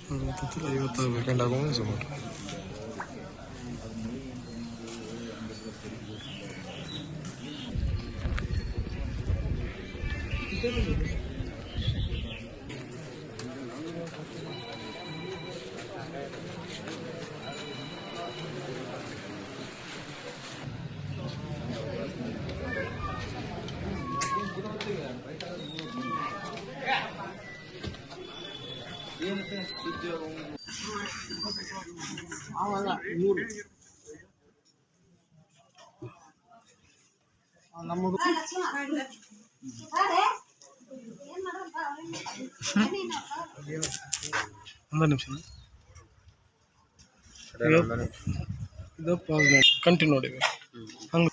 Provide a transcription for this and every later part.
56 weekend ಆಗುವ ಸುಮಾರು. ಒಂದು ನಿಮಿಷ ಇದು ಪಾಸ್ ಮಾಡಿ ಕಂಟಿನ್ಯೂ ನೋಡಿದೆ ಹಂಗೆ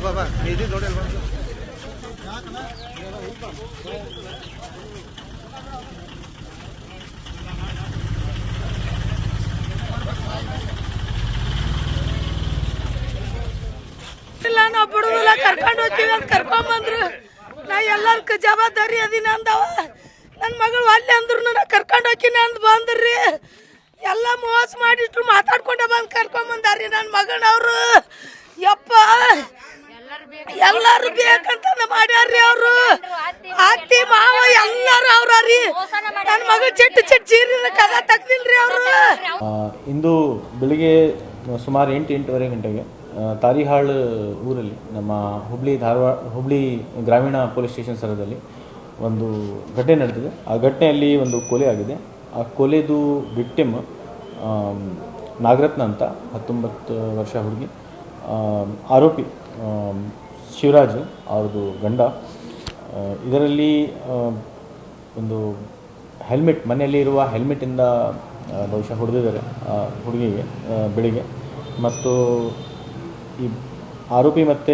ಬಾಬಾ ಇದು ನೋಡಿ ಇಲ್ಲ ನಾವು ಬಿಡುದಿಲ್ಲ, ಕರ್ಕೊಂಡು ಹೋಗ್ತೀವಿ ಅಂತ ಕರ್ಕೊಂಬಂದ್ರು. ನಾ ಎಲ್ಲರ ಜವಾಬ್ದಾರಿ ಅದೀನಿ ಅಂದವ. ನನ್ನ ಮಗಳು ಅಲ್ಲಿ ಅಂದ್ರು ನಾ ಕರ್ಕೊಂಡು ಹೋಗ್ತೀನಿ ಅಂದ್ ಬಂದ್ರಿ. ಎಲ್ಲ ಮೋಸ ಮಾಡಿಟ್ರು, ಮಾತಾಡ್ಕೊಂಡೆ ಬಂದು ಕರ್ಕೊಂಬಂದಾರಿ ನನ್ನ ಮಗನವ್ರು. ಯಪ್ಪ ಎಲ್ಲಾರು ಬೇಕಂತ ಮಾಡ್ಯಾರ್ರಿ ಅವರು. ಅತ್ತಿ ಮಾವ ಎಲ್ಲಾರು ಅವ್ರಿ. ನನ್ನ ಮಗ ಚಿಟ್ಟು ಚೀರಿನ ಕದ ತೆಗ್ದಿಲ್ರಿ ಅವರು. ಇಂದು ಬೆಳಿಗ್ಗೆ ಸುಮಾರು 8-8:15 ಗಂಟೆಗೆ ತಾರಿಹಾಳ್ ಊರಲ್ಲಿ ನಮ್ಮ ಹುಬ್ಳಿ ಗ್ರಾಮೀಣ ಪೊಲೀಸ್ ಸ್ಟೇಷನ್ ಸ್ಥಳದಲ್ಲಿ ಒಂದು ಘಟನೆ ನಡೆದಿದೆ. ಆ ಘಟನೆಯಲ್ಲಿ ಒಂದು ಕೊಲೆ ಆಗಿದೆ. ಆ ಕೊಲೆದು ವಿಕ್ಟಿಮ್ ನಾಗರತ್ನ ಅಂತ 19 ವರ್ಷ ಹುಡುಗಿ. ಆರೋಪಿ ಶಿವರಾಜ್ ಅವ್ರದ್ದು ಗಂಡ. ಇದರಲ್ಲಿ ಒಂದು ಹೆಲ್ಮೆಟ್, ಮನೆಯಲ್ಲಿ ಇರುವ ಹೆಲ್ಮೆಟಿಂದ ಬಹುಶಃ ಹೊಡೆದಿದ್ದಾರೆ ಹುಡುಗಿಗೆ ಬೆಳಿಗ್ಗೆ. ಮತ್ತು ಈ ಆರೋಪಿ ಮತ್ತು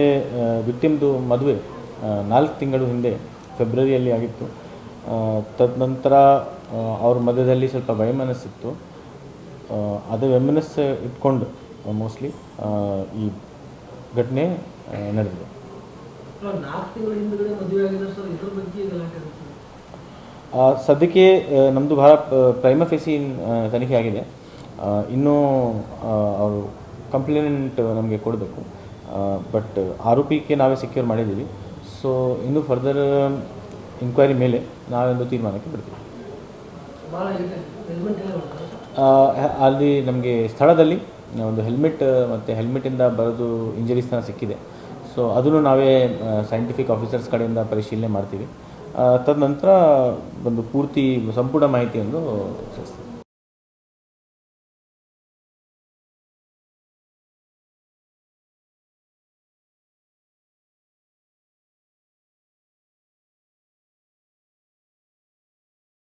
ವಿಕ್ಟಿಮ್ದು ಮದುವೆ 4 ತಿಂಗಳು ಹಿಂದೆ ಫೆಬ್ರವರಿಯಲ್ಲಿ ಆಗಿತ್ತು. ತದನಂತರ ಅವ್ರ ಮಧ್ಯದಲ್ಲಿ ಸ್ವಲ್ಪ ವೈಮನಸ್ಸಿತ್ತು. ಅದೇ ವೈಮನಸ್ಸು ಇಟ್ಕೊಂಡು ಮೋಸ್ಟ್ಲಿ ಈ ಘಟನೆ ನಡೆದಿದೆ. ಸದ್ಯಕ್ಕೆ ನಮ್ಮದು ಬಹಳ ಪ್ರೈಮ ಫೇಸಿ ತನಿಖೆ ಆಗಿದೆ. ಇನ್ನೂ ಅವರು ಕಂಪ್ಲೇಂಟ್ ನಮಗೆ ಕೊಡಬೇಕು. ಬಟ್ ಆರೋಪಿಗೆ ನಾವೇ ಸೆಕ್ಯೂರ್ ಮಾಡಿದ್ದೀವಿ. ಸೊ ಇನ್ನೂ ಫರ್ದರ್ ಇನ್ಕ್ವೈರಿ ಮೇಲೆ ನಾವೊಂದು ತೀರ್ಮಾನಕ್ಕೆ ಬರ್ತೀವಿ. ಅಲ್ಲಿ ನಮಗೆ ಸ್ಥಳದಲ್ಲಿ ಒಂದು ಹೆಲ್ಮೆಟ್ ಮತ್ತು ಹೆಲ್ಮೆಟಿಂದ ಬರೋದು ಇಂಜರೀಸ್ನ ಸಿಕ್ಕಿದೆ. ಸೊ ಅದನ್ನು ನಾವೇ ಸೈಂಟಿಫಿಕ್ ಆಫೀಸರ್ಸ್ ಕಡೆಯಿಂದ ಪರಿಶೀಲನೆ ಮಾಡ್ತೀವಿ. ತದನಂತರ ಒಂದು ಪೂರ್ತಿ ಸಂಪೂರ್ಣ ಮಾಹಿತಿಯನ್ನು